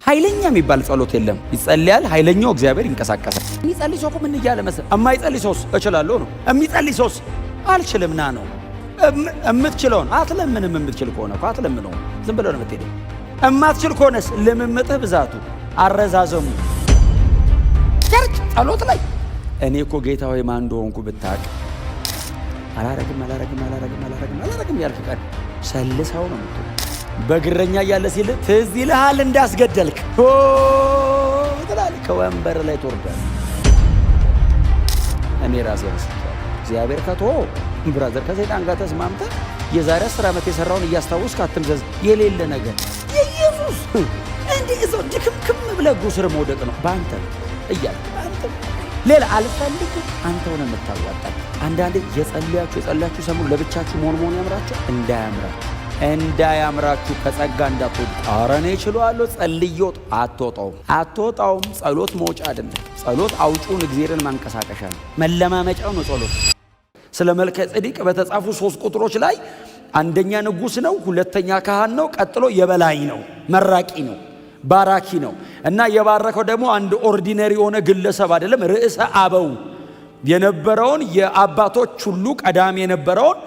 ኃይለኛ የሚባል ጸሎት የለም። ይጸልያል፣ ኃይለኛው እግዚአብሔር ይንቀሳቀሳል። የሚጸልይ ሰው ምን እያለ መሰለህ? እማይጸልይ ሰውስ እችላለሁ ነው። የሚጸልይ ሰውስ አልችልም ና ነው። እምትችለውን አትለምንም። የምትችል ከሆነ እኮ አትለምነውም፣ ዝም ብለው ነው የምትሄደው። እማትችል ከሆነስ ልምምጥህ ብዛቱ፣ አረዛዘሙ ቸርች ጸሎት ላይ እኔ እኮ ጌታ ሆይ ማን እንደሆንኩ ብታውቅ አላረግም ያልክ ቀን ሰልሰው ነው የምትሆነው። በግረኛ እያለ ሲል ትዝ ይልሃል እንዳስገደልክ ትላለህ። ከወንበር ላይ ትወርዳለህ። እኔ ራሴ ረስቼዋለሁ። እግዚአብሔር ከተወው ብራዘር ከሰይጣን ጋር ተስማምተህ የዛሬ 10 ዓመት የሰራውን እያስታወስክ አትምዘዝ። የሌለ ነገር የኢየሱስ እንዲህ እዛው ድክምክም ብለህ እግሩ ስር መውደቅ ነው በአንተ እያልክ አንተ ሌላ አልፈልግም። አንተ ሆነ የምታዋጣኝ። አንዳንዴ የጸለያችሁ ሰሞኑን ለብቻችሁ መሆን ያምራችሁ እንዳያምራችሁ ከጸጋ እንዳትወጡ። ኧረ እኔ እችላለሁ ጸልዬው አትወጣውም። ጸሎት መውጫ አይደለም። ጸሎት አውጪውን እግዚአብሔርን ማንቀሳቀሻ ነው፣ መለማመጫው ነው ጸሎት። ስለ መልከ ጼዴቅ በተጻፉ 3 ቁጥሮች ላይ አንደኛ ንጉሥ ነው፣ ሁለተኛ ካህን ነው፣ ቀጥሎ የበላይ ነው፣ መራቂ ነው፣ ባራኪ ነው። እና የባረከው ደግሞ አንድ ኦርዲነሪ የሆነ ግለሰብ አይደለም፣ ርዕሰ አበው የነበረውን የአባቶች ሁሉ ቀዳሚ የነበረውን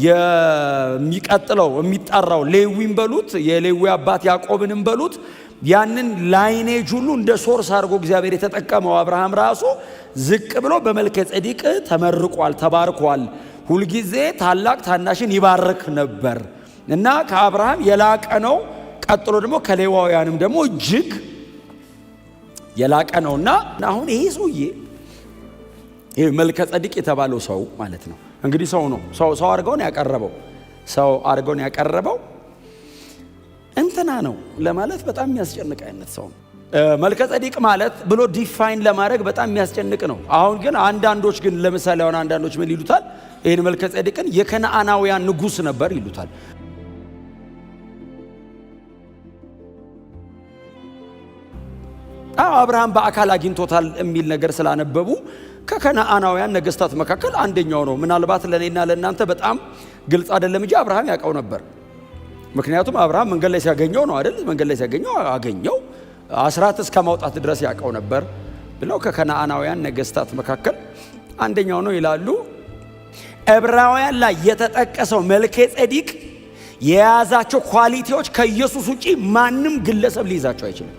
የሚቀጥለው የሚጠራው ሌዊን በሉት የሌዊ አባት ያዕቆብንም በሉት ያንን ላይኔጅ ሁሉ እንደ ሶርስ አድርጎ እግዚአብሔር የተጠቀመው አብርሃም ራሱ ዝቅ ብሎ በመልከ ጼዴቅ ተመርቋል፣ ተባርኳል። ሁልጊዜ ታላቅ ታናሽን ይባርክ ነበር እና ከአብርሃም የላቀ ነው። ቀጥሎ ደግሞ ከሌዋውያንም ደግሞ እጅግ የላቀ ነውና አሁን ይሄ ሰውዬ ይሄ መልከ ጼዴቅ የተባለው ሰው ማለት ነው እንግዲህ ሰው ነው። ሰው አድርገውን ያቀረበው እንትና ነው ለማለት በጣም የሚያስጨንቅ አይነት ሰው ነው። መልከ ጼዴቅ ማለት ብሎ ዲፋይን ለማድረግ በጣም የሚያስጨንቅ ነው። አሁን ግን አንዳንዶች ግን ለምሳሌ አሁን አንዳንዶች ምን ይሉታል? ይሄን መልከ ጼዴቅን የከነዓናውያን ንጉሥ ነበር ይሉታል። አብርሃም በአካል አግኝቶታል የሚል ነገር ስላነበቡ ከከነዓናውያን ነገስታት መካከል አንደኛው ነው። ምናልባት ለኔና ለእናንተ በጣም ግልጽ አይደለም እንጂ አብርሃም ያውቀው ነበር። ምክንያቱም አብርሃም መንገድ ላይ ሲያገኘው ነው አይደል? መንገድ ላይ ሲያገኘው አገኘው፣ አስራት እስከ ማውጣት ድረስ ያውቀው ነበር ብለው ከከነዓናውያን ነገስታት መካከል አንደኛው ነው ይላሉ። ዕብራውያን ላይ የተጠቀሰው መልከ ጼዴቅ የያዛቸው ኳሊቲዎች ከኢየሱስ ውጪ ማንም ግለሰብ ሊይዛቸው አይችልም።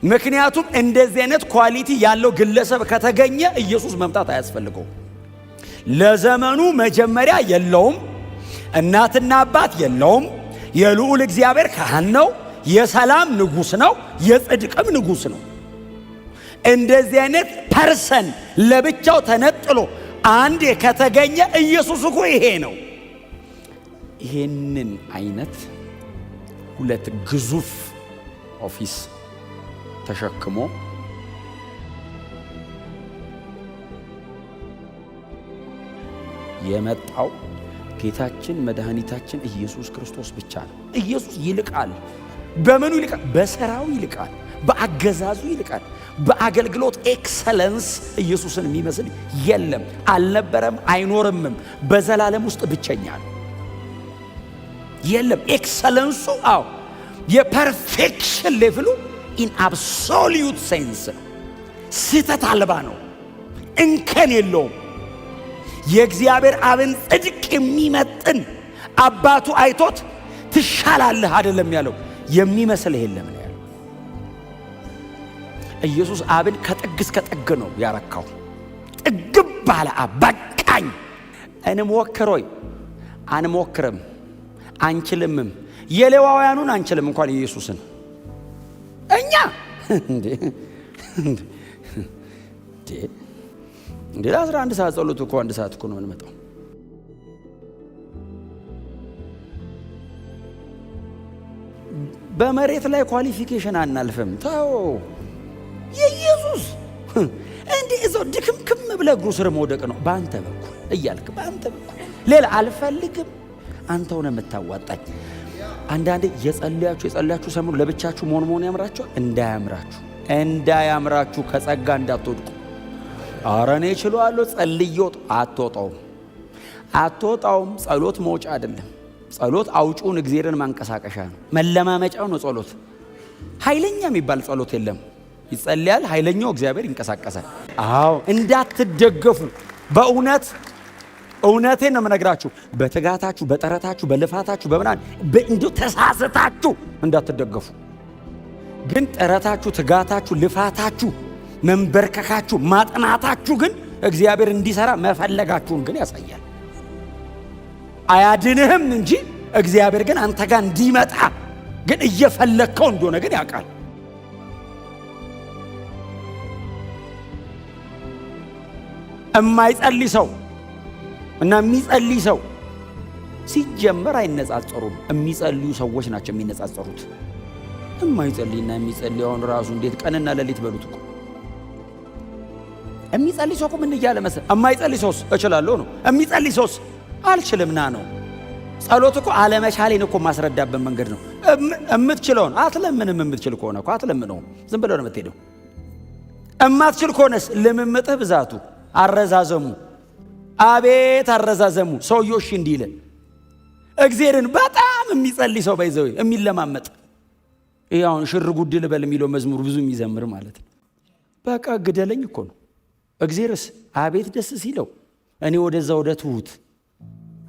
ምክንያቱም እንደዚህ አይነት ኳሊቲ ያለው ግለሰብ ከተገኘ ኢየሱስ መምጣት አያስፈልገውም። ለዘመኑ መጀመሪያ የለውም፣ እናትና አባት የለውም። የልዑል እግዚአብሔር ካህን ነው፣ የሰላም ንጉሥ ነው፣ የጽድቅም ንጉሥ ነው። እንደዚህ አይነት ፐርሰን ለብቻው ተነጥሎ አንድ ከተገኘ ኢየሱስ እኮ ይሄ ነው። ይሄንን አይነት ሁለት ግዙፍ ኦፊስ ተሸክሞ የመጣው ጌታችን መድኃኒታችን ኢየሱስ ክርስቶስ ብቻ ነው። ኢየሱስ ይልቃል። በምኑ ይልቃል? በሥራው ይልቃል፣ በአገዛዙ ይልቃል። በአገልግሎት ኤክሰለንስ ኢየሱስን የሚመስል የለም፣ አልነበረም፣ አይኖርምም። በዘላለም ውስጥ ብቸኛ ነው። የለም ኤክሰለንሱ የፐርፌክሽን ሌቭሉ ኢን አብሶሉት ሴንስ ነው። ስህተት አልባ ነው፣ እንከን የለውም። የእግዚአብሔር አብን ጽድቅ የሚመጥን አባቱ አይቶት ትሻላለህ አይደለም ያለው፣ የሚመስልህ የለም ነው ያለው። ኢየሱስ አብን ከጥግ እስከ ጥግ ነው ያረካው። ጥግብ ባለ በቃኝ። እንሞክሮይ አንሞክርም፣ አንችልምም። የሌዋውያኑን አንችልም እንኳን ኢየሱስን እኛ እንዴ 11 ሰዓት ጸሎት እኮ 1 ሰዓት እኮ ነው የምንመጣው። በመሬት ላይ ኳሊፊኬሽን አናልፍም። ተው የኢየሱስ እንዴ እዛው ድክምክም ብለህ እግሩ ስር መውደቅ ነው በአንተ በኩል እያልክ በአንተ በኩል ሌላ አልፈልግም። አንተ ሆነ የምታዋጣኝ። አንዳንዴ የጸለያችሁ ሰሞኑን ለብቻችሁ መሆን ያምራችኋል። እንዳያምራችሁ ከጸጋ እንዳትወድቁ። ኧረ እኔ እችላለሁ ጸልዬው አትወጣውም። ጸሎት መውጫ አይደለም። ጸሎት አውጪውን እግዚአብሔርን ማንቀሳቀሻ ነው፣ መለማመጫው ነው ጸሎት። ኃይለኛ የሚባል ጸሎት የለም። ይጸልያል፣ ኃይለኛው እግዚአብሔር ይንቀሳቀሳል። አዎ እንዳትደገፉ። በእውነት እውነቴን ነው የምነግራችሁ። በትጋታችሁ፣ በጥረታችሁ፣ በልፋታችሁ በምናን እንዲሁ ተሳስታችሁ እንዳትደገፉ። ግን ጥረታችሁ፣ ትጋታችሁ፣ ልፋታችሁ፣ መንበርከካችሁ፣ ማጥናታችሁ ግን እግዚአብሔር እንዲሰራ መፈለጋችሁን ግን ያሳያል። አያድንህም እንጂ እግዚአብሔር ግን አንተ ጋር እንዲመጣ ግን እየፈለግከው እንደሆነ ግን ያውቃል። እማይጸልይ ሰው እና የሚጸልይ ሰው ሲጀመር አይነጻጸሩም። የሚጸልዩ ሰዎች ናቸው የሚነጻጸሩት። እማይጸልይና የሚጸልይ አሁን ራሱ እንዴት ቀንና ሌሊት በሉት እኮ። የሚጸልይ ሰው እኮ ምን እያለ መሰለህ? እማይጸልይ ሰውስ እችላለሁ ነው፣ የሚጸልይ ሰውስ አልችልም ና ነው። ጸሎት እኮ አለመቻሌን እኮ ማስረዳበት መንገድ ነው። እምትችለውን አትለምንም። የምትችል ከሆነ እኮ አትለምነውም፣ ዝም ብለው ነው የምትሄደው። እማትችል ከሆነስ ልምምጥህ ብዛቱ፣ አረዛዘሙ፣ አቤት አረዛዘሙ። ሰውየው እሺ እንዲህ ይለ እግዚአብሔርን በጣም የሚጸልይ ሰው ባይዘው የሚለማመጥ ይሄ አሁን ሽር ጉድ ልበል የሚለው መዝሙር ብዙ የሚዘምር ማለት ነው። በቃ ግደለኝ እኮ ነው። እግዚአብሔርስ አቤት ደስ ሲለው እኔ ወደዛ ወደ ትሁት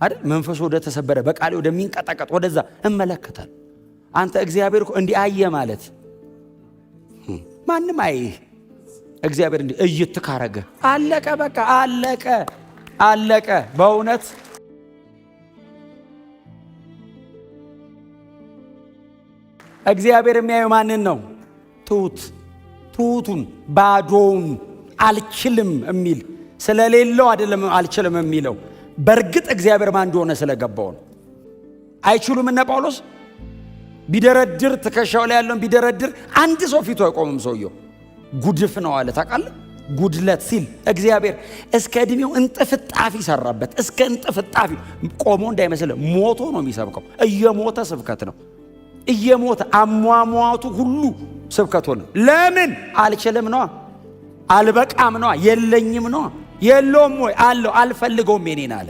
አይደል መንፈሱ ወደ ተሰበረ በቃሌ ወደሚንቀጠቀጥ ወደዛ እመለከታል። አንተ እግዚአብሔር እኮ እንዲህ አየ ማለት ማንም አይህ። እግዚአብሔር እንዲህ እይት ካረገ አለቀ፣ በቃ አለቀ፣ አለቀ። በእውነት እግዚአብሔር የሚያየው ማንን ነው? ትሁቱን፣ ባዶውን፣ አልችልም የሚል ስለሌለው አይደለም አልችልም የሚለው። በእርግጥ እግዚአብሔር ማን እንደሆነ ስለገባው ነው። አይችሉም እነ ጳውሎስ ቢደረድር ትከሻው ላይ ያለውን ቢደረድር አንድ ሰው ፊቱ አይቆምም። ሰውየው ጉድፍ ነው አለ። ታውቃለህ? ጉድለት ሲል እግዚአብሔር እስከ ዕድሜው እንጥፍጣፊ ሰራበት። እስከ እንጥፍጣፊ ቆሞ እንዳይመስል ሞቶ ነው የሚሰብከው። እየሞተ ስብከት ነው። እየሞተ አሟሟቱ ሁሉ ስብከት ሆነ። ለምን? አልችልም ነዋ፣ አልበቃም ነዋ፣ የለኝም ነዋ። የለውም ወይ? አለው። አልፈልገውም የኔን አለ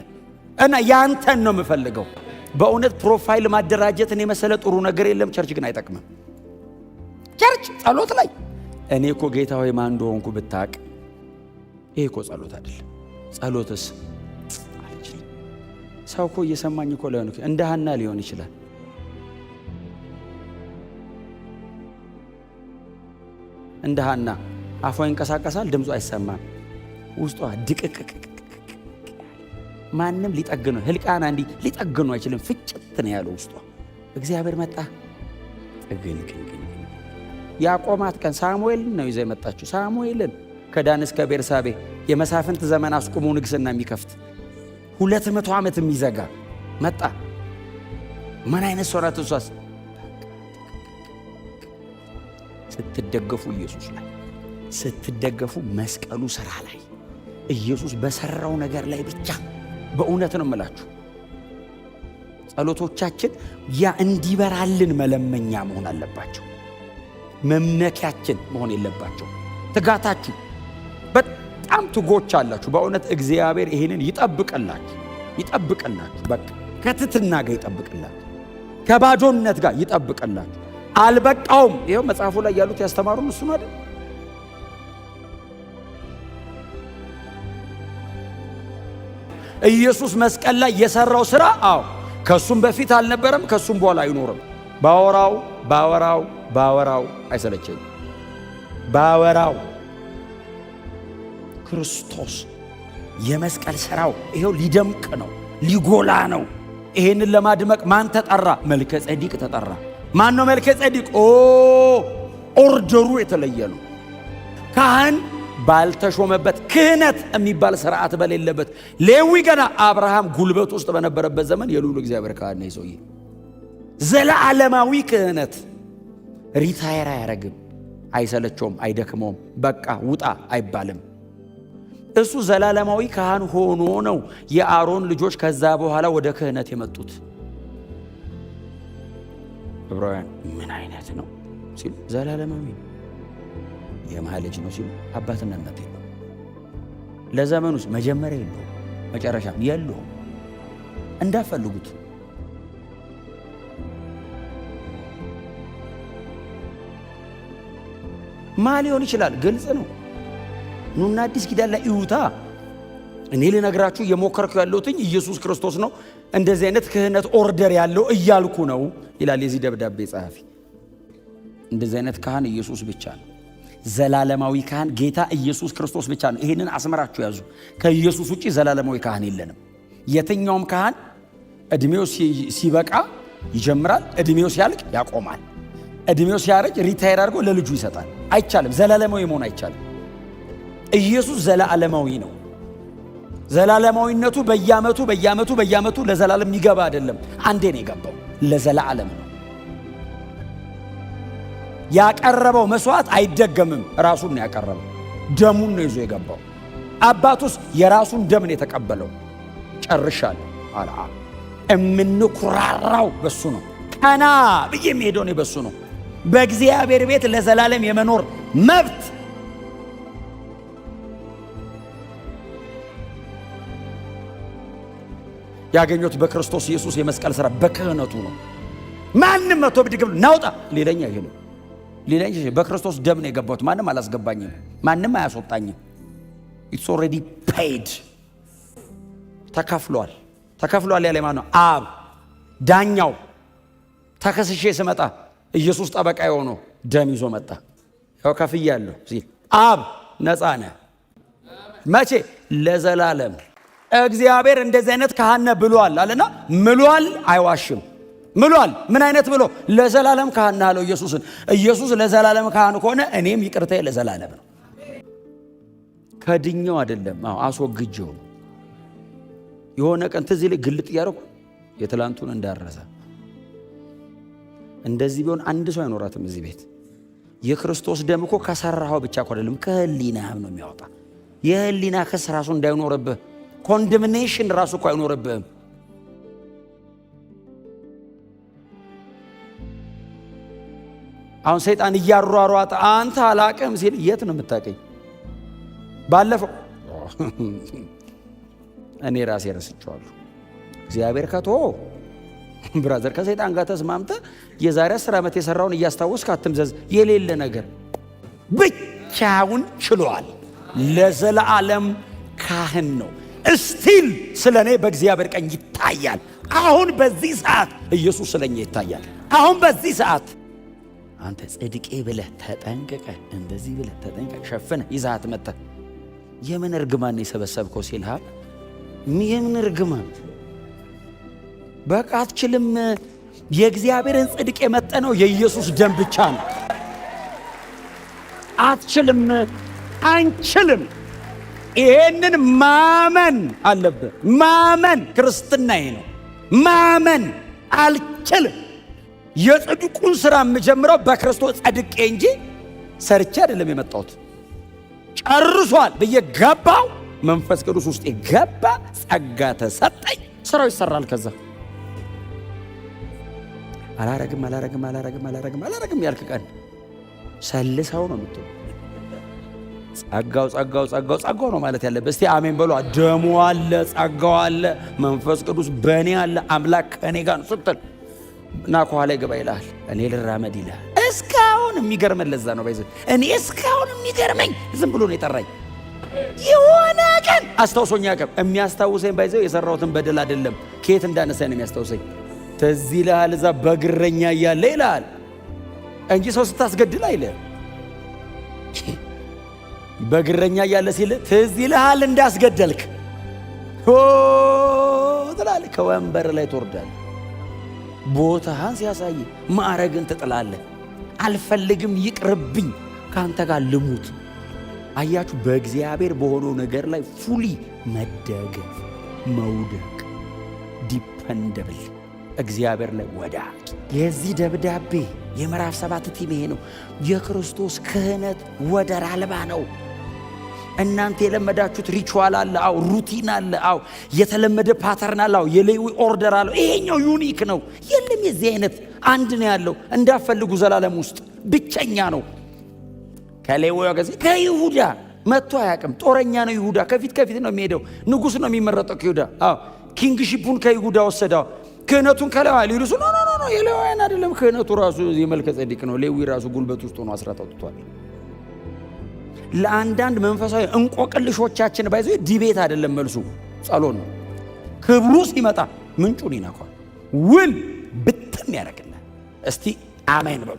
እና ያንተን ነው የምፈልገው። በእውነት ፕሮፋይል ማደራጀትን የመሰለ ጥሩ ነገር የለም። ቸርች ግን አይጠቅምም። ቸርች ጸሎት ላይ እኔ እኮ ጌታ ሆይ ማን እንደሆንኩ ብታቅ፣ ይሄ እኮ ጸሎት አይደለም። ጸሎትስ አልችልም። ሰው እኮ እየሰማኝ እኮ ላይሆን እንደ ሐና ሊሆን ይችላል። እንደ ሐና አፏ ይንቀሳቀሳል፣ ድምፁ አይሰማም። ውስጧ ድቅቅቅ ማንም ሊጠግነው ህልቃና እንዲህ ሊጠግነው አይችልም። ፍጭት ነው ያለው ውስጧ። እግዚአብሔር መጣ ጥግን ያቆማት ቀን ሳሙኤልን ነው ይዘ የመጣችው። ሳሙኤልን ከዳን እስከ ቤርሳቤ የመሳፍንት ዘመን አስቁሞ ንግስና የሚከፍት 200 ዓመት የሚዘጋ መጣ። ምን አይነት ሶራት እሷስ ስትደገፉ ኢየሱስ ላይ ስትደገፉ መስቀሉ ሥራ ላይ ኢየሱስ በሰራው ነገር ላይ ብቻ። በእውነት ነው የምላችሁ ጸሎቶቻችን ያ እንዲበራልን መለመኛ መሆን አለባቸው። መመኪያችን መሆን የለባቸው። ትጋታችሁ በጣም ትጎች አላችሁ። በእውነት እግዚአብሔር ይሄንን ይጠብቅላችሁ፣ ይጠብቅላችሁ። በቃ ከትትና ጋር ይጠብቅላችሁ፣ ከባዶነት ጋር ይጠብቅላችሁ። አልበቃውም። ይሄው መጽሐፉ ላይ ያሉት ያስተማሩን እሱ ነው አይደል? ኢየሱስ መስቀል ላይ የሰራው ሥራ ከሱም በፊት አልነበረም፣ ከሱም በኋላ አይኖርም። ባወራው አይሰለቸኝም። ባወራው ክርስቶስ የመስቀል ሥራው ይሄው ሊደምቅ ነው፣ ሊጎላ ነው። ይሄንን ለማድመቅ ማን ተጠራ? መልከ ጼዴቅ ተጠራ። ማን ነው መልከ ጼዴቅ? ኦርደሩ የተለየ ነው። ካህን ባልተሾመበት ክህነት የሚባል ሥርዓት በሌለበት ሌዊ ገና አብርሃም ጉልበት ውስጥ በነበረበት ዘመን የልዑል እግዚአብሔር ካህን ነው። ሰውዬ ዘለዓለማዊ ክህነት ሪታየር አያረግም፣ አይሰለቸውም፣ አይደክመውም። በቃ ውጣ አይባልም። እሱ ዘላለማዊ ካህን ሆኖ ነው የአሮን ልጆች ከዛ በኋላ ወደ ክህነት የመጡት። ዕብራውያን ምን አይነት ነው ሲሉ ዘላለማዊ ነው። የማህ ልጅ ነው ሲሉ አባትና እናት ነው። ለዘመኑስ መጀመሪያ የለውም መጨረሻም የለውም። እንዳፈልጉት ሊሆን ይችላል? ግልጽ ነው። ኑና አዲስ ኪዳን ላይ እዩታ። እኔ ልነግራችሁ የሞከርኩ ያለሁትኝ ኢየሱስ ክርስቶስ ነው እንደዚህ አይነት ክህነት ኦርደር ያለው እያልኩ ነው ይላል የዚህ ደብዳቤ ጸሐፊ። እንደዚህ አይነት ካህን ኢየሱስ ብቻ ነው። ዘላለማዊ ካህን ጌታ ኢየሱስ ክርስቶስ ብቻ ነው። ይሄንን አስመራችሁ ያዙ። ከኢየሱስ ውጪ ዘላለማዊ ካህን የለንም። የትኛውም ካህን እድሜው ሲበቃ ይጀምራል፣ እድሜው ሲያልቅ ያቆማል። እድሜው ሲያረጅ ሪታየር አድርጎ ለልጁ ይሰጣል። አይቻልም። ዘላለማዊ መሆን አይቻልም። ኢየሱስ ዘላለማዊ ነው። ዘላለማዊነቱ በየዓመቱ ለዘላለም የሚገባ አይደለም። አንዴ ነው የገባው፣ ለዘላለም ነው። ያቀረበው መስዋዕት አይደገምም። ራሱን ነው ያቀረበው፣ ደሙን ነው ይዞ የገባው። አባቱስ የራሱን ደም ነው የተቀበለው። ጨርሻለሁ አለ። እምንኩራራው በሱ ነው። ቀና ብዬ የሚሄደው ነው በሱ ነው። በእግዚአብሔር ቤት ለዘላለም የመኖር መብት ያገኙት በክርስቶስ ኢየሱስ የመስቀል ሥራ በክህነቱ ነው። ማንም መጥቶ ብድግ ብሎ ናውጣ ሌላኛ ይሄ ነው። ሌላኛ በክርስቶስ ደም ነው የገባሁት። ማንም አላስገባኝም፣ ማንም አያስወጣኝም። ኢትስ ኦልሬዲ ፔይድ። ተከፍሏል ያለ ማን ነው? አብ ዳኛው። ተከስሼ ስመጣ ኢየሱስ ጠበቃ የሆነው ደም ይዞ መጣ። ያው ከፍያለሁ ሲል አብ ነፃ ነህ። መቼ? ለዘላለም። እግዚአብሔር እንደዚህ አይነት ካህን ብሏል አለና ምሏል፣ አይዋሽም። ምሏል። ምን አይነት ብሎ? ለዘላለም ካህን አለው ኢየሱስን። ኢየሱስ ለዘላለም ካህን ከሆነ እኔም ይቅርታዬ ለዘላለም ነው። ከድኛው አይደለም፣ አስወግጄው። የሆነ ቀን ትዝ ይለኝ ግልጥ እያደረኩ የትላንቱን እንዳረሰ። እንደዚህ ቢሆን አንድ ሰው አይኖራትም እዚህ ቤት። የክርስቶስ ደም እኮ ከሰራኸው ብቻ እኮ አይደለም፣ ከህሊናህም ነው የሚያወጣ። የህሊና ክስ ራሱ እንዳይኖርብህ፣ ኮንደምኔሽን ራሱ እኮ አይኖርብህም። አሁን ሰይጣን እያሯሯጠ አንተ አላቅም ሲል የት ነው የምታቀኝ? ባለፈው እኔ ራሴ ረስቼዋለሁ። እግዚአብሔር ከቶ ብራዘር ከሰይጣን ጋር ተስማምተ የዛሬ 10 ዓመት የሰራውን እያስታወስክ አትምዘዝ። የሌለ ነገር ብቻውን ችሏል። ለዘላለም ካህን ነው። እስቲል ስለኔ በእግዚአብሔር ቀኝ ይታያል። አሁን በዚህ ሰዓት ኢየሱስ ስለኛ ይታያል። አሁን በዚህ ሰዓት አንተ ጽድቄ ብለህ ተጠንቀቀ፣ እንደዚህ ብለህ ተጠንቀቀ፣ ሸፍነ ይዛት መጣ። የምን እርግማን ነው የሰበሰብከው ሲልሃል? የምን እርግማን? በቃ አትችልም። የእግዚአብሔርን ጽድቅ የመጠነው የኢየሱስ ደም ብቻ ነው። አትችልም፣ አንችልም። ይሄንን ማመን አለብህ። ማመን ክርስትናዬ ነው። ማመን አልችልም። የጽድቁን ሥራ የምጀምረው በክርስቶስ ጸድቄ እንጂ ሰርቼ አይደለም የመጣሁት። ጨርሷል ብዬ ገባው። መንፈስ ቅዱስ ውስጥ ገባ፣ ጸጋ ተሰጠኝ፣ ሥራው ይሰራል። ከዛ አላረግም ያልክ ቀን ሰልሰው ነው የምትለው። ጸጋው ነው ማለት ያለበት። እስቲ አሜን በሉ። ደሙ አለ፣ ጸጋው አለ፣ መንፈስ ቅዱስ በእኔ አለ፣ አምላክ ከእኔ ጋር ነው ስትል እና ከኋላ ይገባ ይልሃል። እኔ ልራመድ ይልሃል። እስካሁን የሚገርመን ለዛ ነው ባይዘ እኔ እስካሁን የሚገርመኝ ዝም ብሎ ነው የጠራኝ። የሆነ ቀን አስታውሶኛ ቀን የሚያስታውሰኝ ባይዘ የሰራሁትን በደል አይደለም ከየት እንዳነሳኝ ነው የሚያስታውሰኝ። ትዝ ይልሃል እዛ በግረኛ እያለ ይልሃል እንጂ ሰው ስታስገድል አይለ በግረኛ እያለ ሲል ትዝ ይልሃል እንዳስገደልክ ትላለህ። ከወንበር ላይ ትወርዳለህ። ቦታህን ሲያሳይ ማዕረግን ትጥላለህ። አልፈልግም፣ ይቅርብኝ፣ ከአንተ ጋር ልሙት። አያችሁ፣ በእግዚአብሔር በሆነው ነገር ላይ ፉሊ መደገፍ፣ መውደቅ፣ ዲፐንደብል እግዚአብሔር ላይ ወዳቂ። የዚህ ደብዳቤ የምዕራፍ 7 ቲም ይሄ ነው። የክርስቶስ ክህነት ወደር አልባ ነው። እናንተ የለመዳችሁት ሪቹዋል አለ፣ አው ሩቲን አለ፣ አው የተለመደ ፓተርን አለ፣ አው የሌዊ ኦርደር አለ። ይሄኛው ዩኒክ ነው። የለም የዚህ አይነት አንድ ነው ያለው። እንዳፈልጉ ዘላለም ውስጥ ብቸኛ ነው። ከሌዊ ወገዝ ከይሁዳ መጥቶ አያውቅም። ጦረኛ ነው ይሁዳ። ከፊት ነው የሚሄደው። ንጉሥ ነው የሚመረጠው ከይሁዳ። አው ኪንግሺፑን ከይሁዳ ወሰደው። ክህነቱን ከሌዊ ሊሉስ ኖ የሌዋውያን አይደለም። ክህነቱ ራሱ የመልከ ጼዴቅ ነው። ሌዊ ራሱ ጉልበት ውስጥ ሆኖ አስራት አውጥቷል። ለአንዳንድ መንፈሳዊ እንቆቅልሾቻችን ባይዘው ዲቤት አይደለም መልሱ፣ ጸሎት ነው። ክብሩ ሲመጣ ምንጩን ይነካል፣ ውል ብትን ያደርግልናል። እስቲ አሜን በሉ።